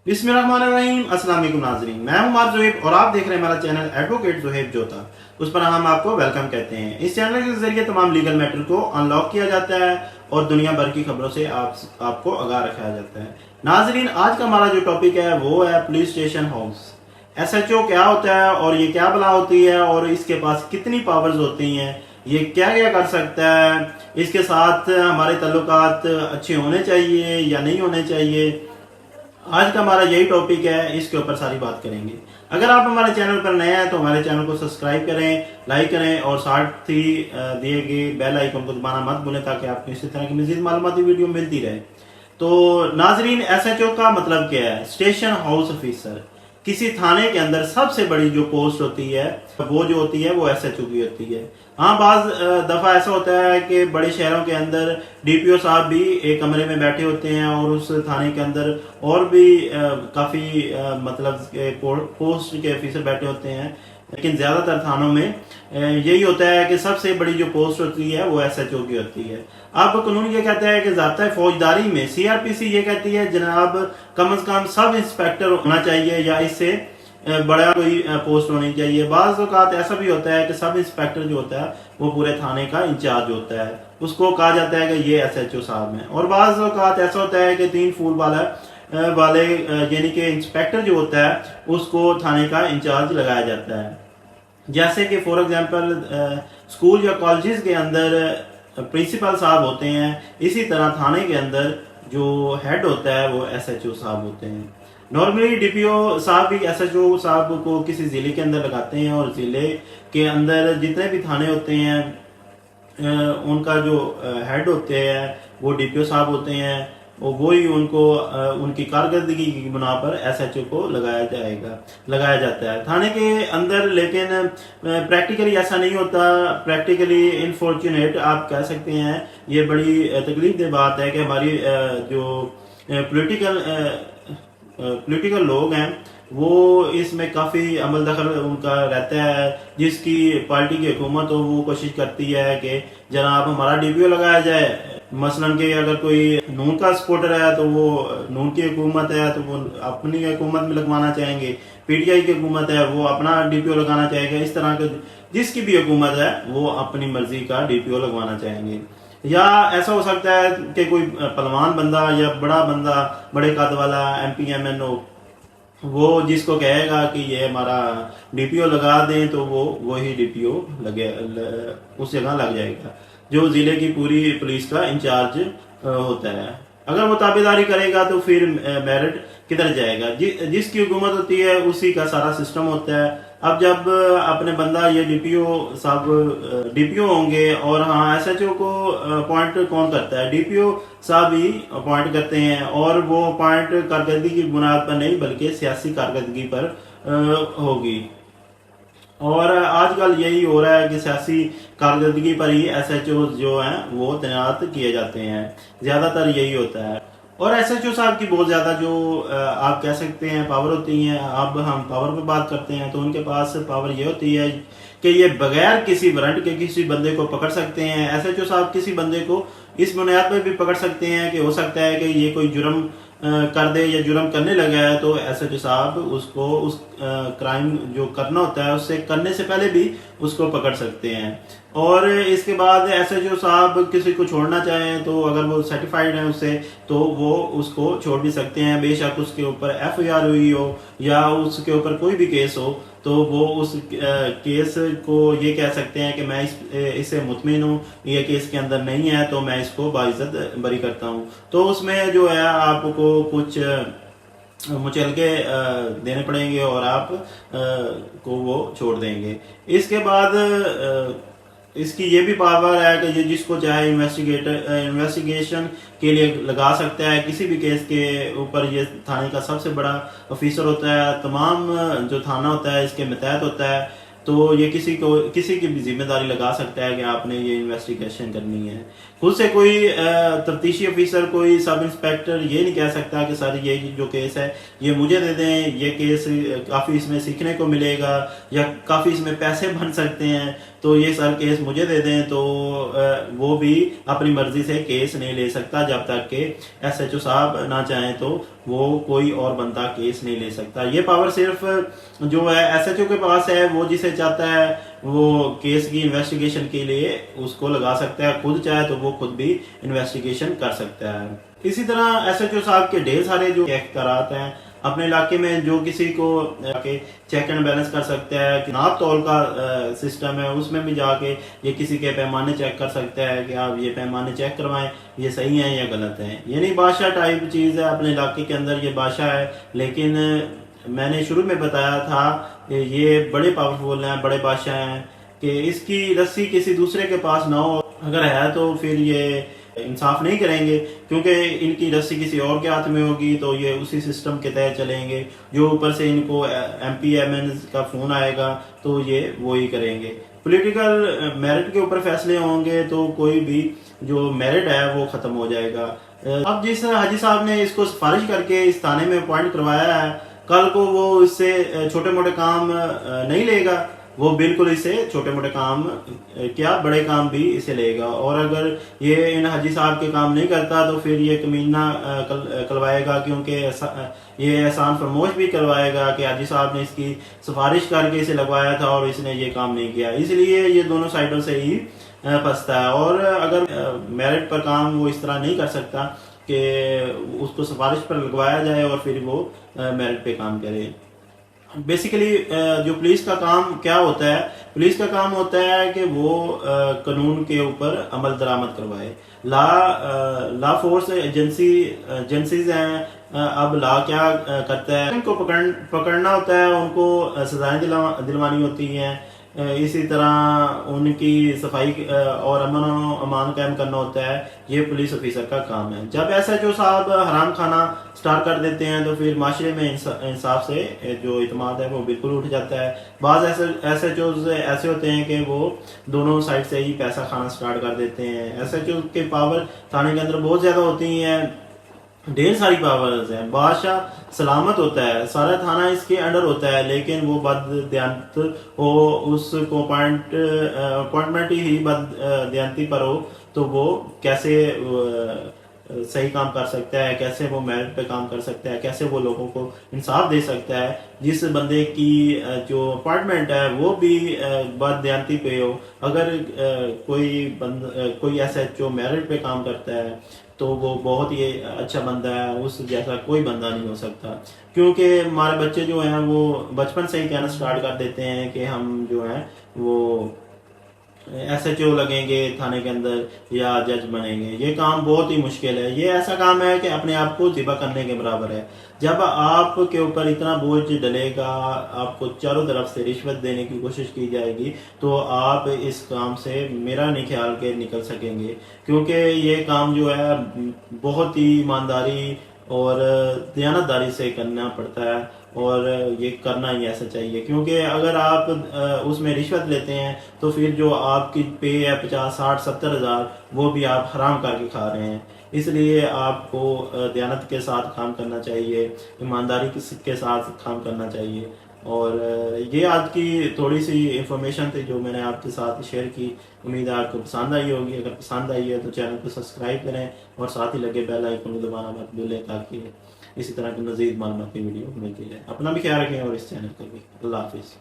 बिस्मिल्लाहिर्रहमानिर्रहीम। अस्सलाम वालेकुम नाज़रीन, मैं हूं उमर ज़ोहेब और आप देख रहे हैं हमारा चैनल एडवोकेट ज़ोहेब जोता। उस पर हम आपको वेलकम कहते हैं। इस चैनल के जरिए तमाम लीगल मैटर को अनलॉक किया जाता है और दुनिया भर की खबरों से आपको आगाह रखा जाता है। नाज़रीन, आज का हमारा जो टॉपिक है वो है पुलिस स्टेशन हाउस। SHO क्या होता है और ये क्या बला होती है और इसके पास कितनी पावर्स होती हैं, ये क्या क्या कर सकता है, इसके साथ हमारे ताल्लुकात अच्छे होने चाहिए या नहीं होने चाहिए। आज का हमारा यही टॉपिक है, इसके ऊपर सारी बात करेंगे। अगर आप हमारे चैनल पर नए हैं तो हमारे चैनल को सब्सक्राइब करें, लाइक करें और साथ ही दिए गए बेल आइकन को दबाना मत भूलें ताकि आपको इसी तरह की मज़ीद मालूमाती वीडियो मिलती रहे। तो नाजरीन, SHO का मतलब क्या है? Station house officer. किसी थाने के अंदर सबसे बड़ी जो पोस्ट होती है वो जो होती है वो SHO की होती है। हाँ, बाज दफ़ा ऐसा होता है कि बड़े शहरों के अंदर DPO साहब भी एक कमरे में बैठे होते हैं और उस थाने के अंदर और भी काफ़ी मतलब पोस्ट के ऑफिसर बैठे होते हैं, लेकिन ज़्यादातर थानों में यही होता है कि सबसे बड़ी जो पोस्ट होती है वो SHO की होती है। अब कानून ये कहता है कि ज़ाब्ता फौजदारी में CRPC ये कहती है जनाब कम से कम सब इंस्पेक्टर होना चाहिए या इससे बड़ा कोई पोस्ट होनी चाहिए। बाज़ औक़ात ऐसा भी होता है कि सब इंस्पेक्टर जो होता है वो पूरे थाने का इंचार्ज होता है, उसको कहा जाता है कि ये SHO साहब हैं। और बाज़ औक़ात ऐसा होता है कि 3 फूल वाले यानी कि इंस्पेक्टर जो होता है उसको थाने का इंचार्ज लगाया जाता है। जैसे कि फॉर एग्जांपल स्कूल या कॉलेजेस के अंदर प्रिंसिपल साहब होते हैं, इसी तरह थाने के अंदर जो हेड होता है वो SHO साहब होते हैं। नॉर्मली DPO साहब भी SHO साहब को किसी ज़िले के अंदर लगाते हैं और ज़िले के अंदर जितने भी थाने होते हैं उनका जो हेड होते हैं वो DPO साहब होते हैं और वही उनको उनकी कारकर्दगी की बुना पर SHO को लगाया जाता है थाने के अंदर। लेकिन प्रैक्टिकली ऐसा नहीं होता। प्रैक्टिकली इनफॉर्चुनेट आप कह सकते हैं, ये बड़ी तकलीफ दह बात है कि हमारी जो पॉलिटिकल लोग हैं वो इसमें काफ़ी अमल दखल उनका रहता है। जिसकी पार्टी की हुकूमत हो वो कोशिश करती है कि जनाब हमारा DPO लगाया जाए। मसलन कि अगर कोई नून का सपोर्टर है तो वो नून की हुकूमत है तो वो अपनी हुकूमत में लगवाना चाहेंगे, PTI की हुकूमत है वो अपना DPO लगाना चाहेगा। इस तरह के जिसकी भी हुकूमत है वो अपनी मर्जी का DPO लगवाना चाहेंगे। या ऐसा हो सकता है कि कोई पहलवान बंदा या बड़ा बंदा, बड़े कद वाला MP MNO वो जिसको कहेगा कि ये हमारा DPO लगा दें तो वो वही DPO उस जगह लग जाएगा जो जिले की पूरी पुलिस का इंचार्ज होता है। अगर वो ताबेदारी करेगा तो फिर मेरिट किधर जाएगा? जिसकी हुकूमत होती है उसी का सारा सिस्टम होता है। अब जब अपने बंदा ये DPO होंगे और हाँ, SHO को अपॉइंट कौन करता है? DPO साहब ही अपॉइंट करते हैं और वो अपॉइंट कारकर्दगी की बुनियाद पर नहीं बल्कि सियासी कारकर्दगी पर होगी। और आजकल यही हो रहा है कि सियासी कारकर्दगी पर ही SHO जो हैं वो तैनात किए जाते हैं, ज़्यादातर यही होता है। और SHO साहब की बहुत ज़्यादा जो आप कह सकते हैं पावर होती हैं। अब हम पावर पर बात करते हैं तो उनके पास पावर ये होती है कि ये बगैर किसी वारंट के किसी बंदे को पकड़ सकते हैं। SHO साहब किसी बंदे को इस बुनियाद पर भी पकड़ सकते हैं कि हो सकता है कि ये कोई जुर्म कर दे या जुर्म करने लगा है तो SHO साहब उसको उस क्राइम जो करना होता है उससे करने से पहले भी उसको पकड़ सकते हैं। और इसके बाद SHO साहब किसी को छोड़ना चाहें तो अगर वो सर्टिफाइड है उससे तो वो उसको छोड़ भी सकते हैं, बेशक उसके ऊपर FIR हुई हो या उसके ऊपर कोई भी केस हो तो वो उस केस को ये कह सकते हैं कि मैं इससे मुतमिन हूँ, ये केस के अंदर नहीं है तो मैं इसको बाइज्जत बरी करता हूँ। तो उसमें जो है आपको कुछ मुचलके देने पड़ेंगे और आप को वो छोड़ देंगे। इसके बाद इसकी ये भी पावर है कि ये जिसको चाहे इन्वेस्टिगेशन के लिए लगा सकता है। किसी भी केस के ऊपर ये थाने का सबसे बड़ा ऑफिसर होता है, तमाम जो थाना होता है इसके मतहत होता है। تو یہ کسی کی بھی ذمہ داری لگا سکتا ہے کہ آپ نے یہ انویسٹیگیشن کرنی ہے. خود سے کوئی تفتیشی افیسر، کوئی سب انسپیکٹر یہ نہیں کہہ سکتا کہ سر یہ جو کیس ہے یہ مجھے دے دیں، یہ کیس کافی اس میں سیکھنے کو ملے گا یا کافی اس میں پیسے بن سکتے ہیں تو یہ سر کیس مجھے دے دیں. تو وہ بھی اپنی مرضی سے کیس نہیں لے سکتا جب تک کہ ایس ایچ او صاحب نہ چاہیں تو وہ کوئی اور بندہ کیس نہیں لے سکتا. یہ پاور صرف جو ہے ایس ایچ او کے پاس ہے، وہ جسے چاہتا ہے وہ کیس کی انویسٹیگیشن کے لیے اس کو لگا سکتا ہے، خود چاہے تو وہ خود بھی انویسٹیگیشن کر سکتا ہے. اسی طرح ایس ایچ او صاحب کے ڈھیر سارے جو اختیارات ہیں اپنے علاقے میں، جو کسی کو چیک اینڈ بیلنس کر سکتا ہے، ناپ تول کا سسٹم ہے اس میں بھی جا کے یہ کسی کے پیمانے چیک کر سکتا ہے کہ آپ یہ پیمانے چیک کروائیں، یہ صحیح ہیں یا غلط ہیں. یعنی بادشاہ ٹائپ چیز ہے اپنے علاقے کے اندر، یہ بادشاہ ہے. لیکن میں نے شروع میں بتایا تھا کہ یہ بڑے پاورفل ہیں، بڑے بادشاہ ہیں، کہ اس کی رسی کسی دوسرے کے پاس نہ ہو. اگر ہے تو پھر یہ انصاف نہیں کریں گے، کیونکہ ان کی رسی کسی اور کے ہاتھ میں ہوگی تو یہ اسی سسٹم کے تحت چلیں گے. جو اوپر سے ان کو ایم پی ایم این کا فون آئے گا تو یہ وہی کریں گے. پولیٹیکل میرٹ کے اوپر فیصلے ہوں گے تو کوئی بھی جو میرٹ ہے وہ ختم ہو جائے گا. اب جس حاجی صاحب نے اس کو سفارش کر کے اس تھانے میں اپوائنٹ کروایا ہے، کل کو وہ اس سے چھوٹے موٹے کام نہیں لے گا، وہ بالکل اسے چھوٹے موٹے کام کیا بڑے کام بھی اسے لے گا. اور اگر یہ ان حاجی صاحب کے کام نہیں کرتا تو پھر یہ کمینہ کلوائے گا، کیونکہ یہ احسان فرموش بھی کروائے گا کہ حاجی صاحب نے اس کی سفارش کر کے اسے لگوایا تھا اور اس نے یہ کام نہیں کیا. اس لیے یہ دونوں سائڈوں سے ہی پھنستا ہے. اور اگر میرٹ پر کام وہ اس طرح نہیں کر سکتا کہ اس کو سفارش پر لگوایا جائے اور پھر وہ میرٹ پہ کام کرے. بیسیکلی جو پولیس کا کام کیا ہوتا ہے، پولیس کا کام ہوتا ہے کہ وہ قانون کے اوپر عمل درآمد کروائے. لا فورس ایجنسیز ہیں. اب لا کیا کرتا ہے، ان کو پکڑنا ہوتا ہے، ان کو سزائیں دلوانی ہوتی ہیں. اسی طرح ان کی صفائی اور امن و امان قائم کرنا ہوتا ہے. یہ پولیس افیسر کا کام ہے. جب ایس ایچ او صاحب حرام کھانا سٹارٹ کر دیتے ہیں تو پھر معاشرے میں انصاف سے جو اعتماد ہے وہ بالکل اٹھ جاتا ہے. بعض ایس ایچ اوز ایسے ہوتے ہیں کہ وہ دونوں سائڈ سے ہی پیسہ کھانا سٹارٹ کر دیتے ہیں. ایس ایچ او کے پاور تھانے کے اندر بہت زیادہ ہوتی ہیں، ڈھیر ساری پاورز ہیں. بادشاہ سلامت ہوتا ہے، سارا تھانہ اس کے انڈر ہوتا ہے، لیکن وہ بد دیانت ہو، اس کو اپوائنٹمنٹ ہی بد دیانتی پر ہو تو وہ کیسے صحیح کام کر سکتا ہے، کیسے وہ میرٹ پہ کام کر سکتا ہے، کیسے وہ لوگوں کو انصاف دے سکتا ہے. جس بندے کی جو اپارٹمنٹ ہے وہ بھی بد دیانتی پہ ہو. اگر کوئی ایس ایچ او میرٹ پہ کام کرتا ہے تو وہ بہت ہی اچھا بندہ ہے، اس جیسا کوئی بندہ نہیں ہو سکتا. کیونکہ ہمارے بچے جو ہیں وہ بچپن سے ہی کہنا سٹارٹ کر دیتے ہیں کہ ہم جو ہیں وہ ایس ایچ او لگیں گے تھانے کے اندر یا جج بنیں گے. یہ کام بہت ہی مشکل ہے. یہ ایسا کام ہے کہ اپنے آپ کو ذبح کرنے کے برابر ہے. جب آپ کے اوپر اتنا بوجھ ڈلے گا، آپ کو چاروں طرف سے رشوت دینے کی کوشش کی جائے گی تو آپ اس کام سے میرا نہیں خیال کہ نکل سکیں گے. کیونکہ یہ کام جو ہے بہت ہی ایمانداری اور دیانتداری سے کرنا پڑتا ہے اور یہ کرنا ہی ایسا چاہیے. کیونکہ اگر آپ اس میں رشوت لیتے ہیں تو پھر جو آپ کی پے ہے 50 60 70 ہزار وہ بھی آپ حرام کر کے کھا رہے ہیں. اس لیے آپ کو دیانت کے ساتھ کام کرنا چاہیے، ایمانداری کے ساتھ کام کرنا چاہیے. اور یہ آج کی تھوڑی سی انفارمیشن تھی جو میں نے آپ کے ساتھ شیئر کی. امید ہے آپ کو پسند آئی ہوگی. اگر پسند آئی ہے تو چینل کو سبسکرائب کریں اور ساتھ ہی لگے بیل آئیکن کو دبانا مت بھولیں تاکہ اسی طرح کی مزید معلوماتی ویڈیو ملتی رہے. اپنا بھی خیال رکھیں اور اس چینل کا بھی. اللہ حافظ.